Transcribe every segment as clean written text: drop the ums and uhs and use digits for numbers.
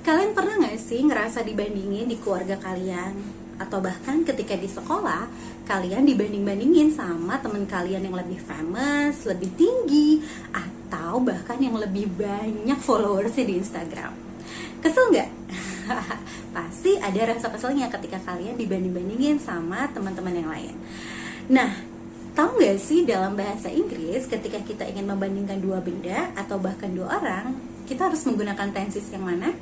Kalian pernah gak sih ngerasa dibandingin di keluarga kalian? Atau bahkan ketika di sekolah, kalian dibanding-bandingin sama temen kalian yang lebih famous, lebih tinggi, atau bahkan yang lebih banyak followersnya di Instagram. Kesel gak? Pasti ada rasa keselnya ketika kalian dibanding-bandingin sama teman-teman yang lain. Nah, tahu gak sih dalam bahasa Inggris ketika kita ingin membandingkan dua benda atau bahkan dua orang, kita harus menggunakan tenses yang mana?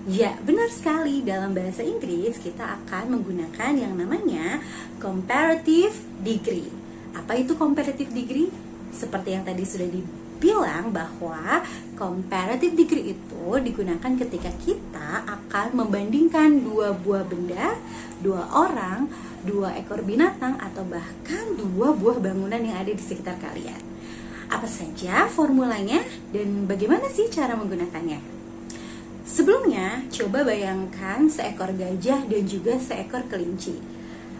Ya, benar sekali. Dalam bahasa Inggris kita akan menggunakan yang namanya comparative degree. Apa itu comparative degree? Seperti yang tadi sudah dibilang bahwa comparative degree itu digunakan ketika kita akan membandingkan dua buah benda, dua orang, dua ekor binatang, atau bahkan dua buah bangunan yang ada di sekitar kalian. Apa saja formulanya dan bagaimana sih cara menggunakannya? Sebelumnya, coba bayangkan seekor gajah dan juga seekor kelinci.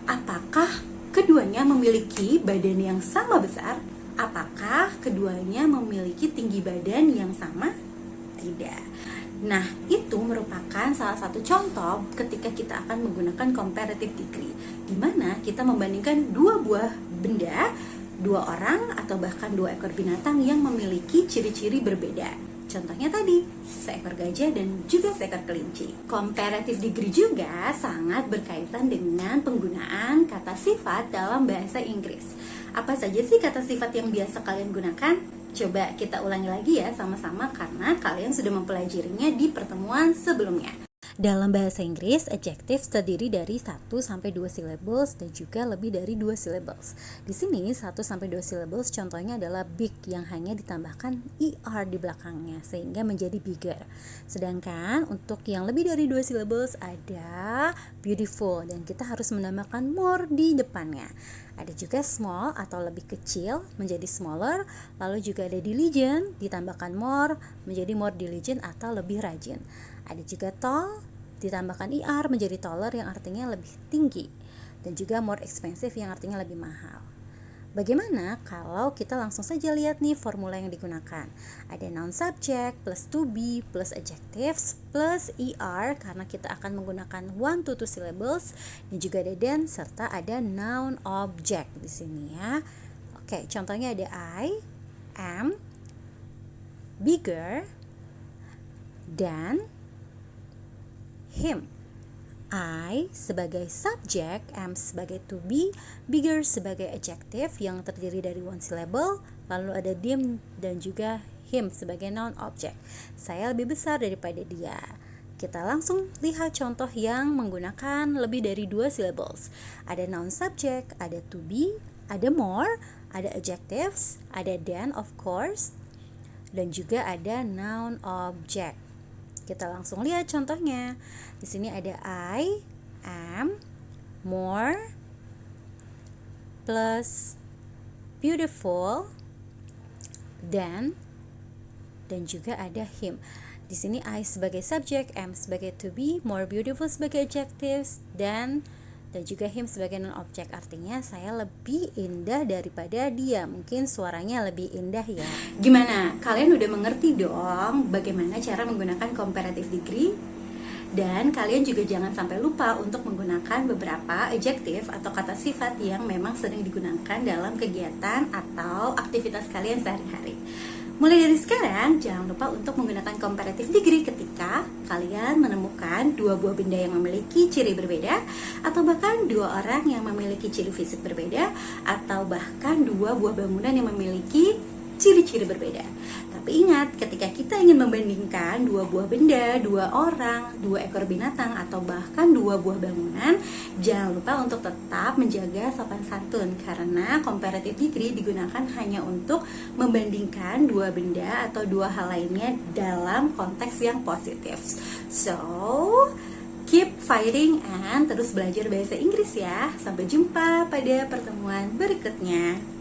Apakah keduanya memiliki badan yang sama besar? Apakah keduanya memiliki tinggi badan yang sama? Tidak. Nah, itu merupakan salah satu contoh ketika kita akan menggunakan comparative degree, di mana kita membandingkan dua buah benda, dua orang, atau bahkan dua ekor binatang yang memiliki ciri-ciri berbeda. Contohnya tadi, seekor gajah dan juga seekor kelinci. Comparative degree juga sangat berkaitan dengan penggunaan kata sifat dalam bahasa Inggris. Apa saja sih kata sifat yang biasa kalian gunakan? Coba kita ulangi lagi ya sama-sama karena kalian sudah mempelajarinya di pertemuan sebelumnya. Dalam bahasa Inggris, adjectives terdiri dari 1 sampai 2 syllables dan juga lebih dari 2 syllables. Di sini 1 sampai 2 syllables contohnya adalah big yang hanya ditambahkan er di belakangnya sehingga menjadi bigger. Sedangkan untuk yang lebih dari 2 syllables ada beautiful dan kita harus menambahkan more di depannya. Ada juga small atau lebih kecil menjadi smaller, lalu juga ada diligent ditambahkan more menjadi more diligent atau lebih rajin. Ada juga tall ditambahkan er menjadi taller yang artinya lebih tinggi, dan juga more expensive yang artinya lebih mahal. Bagaimana kalau kita langsung saja lihat nih formula yang digunakan? Ada noun subject plus to be plus adjectives plus er karena kita akan menggunakan 1 to 2 syllables, dan juga ada then serta ada noun object di sini ya. Oke, contohnya ada I am bigger than him. I sebagai subjek, am sebagai to be, bigger sebagai adjective yang terdiri dari 1 syllable, lalu ada them dan juga him sebagai noun object. Saya lebih besar daripada dia. Kita langsung lihat contoh yang menggunakan lebih dari 2 syllables. Ada noun subject, ada to be, ada more, ada adjectives, ada then of course, dan juga ada noun object. Kita langsung lihat contohnya. Di sini ada I am more plus beautiful than, dan juga ada him. Di sini I sebagai subjek, am sebagai to be, more beautiful sebagai adjectives, dan juga him sebagai non objek. Artinya saya lebih indah daripada dia. Mungkin suaranya lebih indah ya. Gimana? Kalian udah mengerti dong bagaimana cara menggunakan comparative degree? Dan kalian juga jangan sampai lupa untuk menggunakan beberapa adjektif atau kata sifat yang memang sering digunakan dalam kegiatan atau aktivitas kalian sehari-hari. Mulai dari sekarang, jangan lupa untuk menggunakan comparative degree ketika kalian menemukan dua buah benda yang memiliki ciri berbeda, atau bahkan dua orang yang memiliki ciri fisik berbeda, atau bahkan dua buah bangunan yang memiliki ciri-ciri berbeda. Tapi ingat, ketika kita ingin membandingkan dua buah benda, dua orang, dua ekor binatang, atau bahkan dua buah bangunan, jangan lupa untuk tetap menjaga sopan santun, karena comparative degree digunakan hanya untuk membandingkan dua benda atau dua hal lainnya dalam konteks yang positif. So, keep fighting and terus belajar bahasa Inggris ya. Sampai jumpa pada pertemuan berikutnya.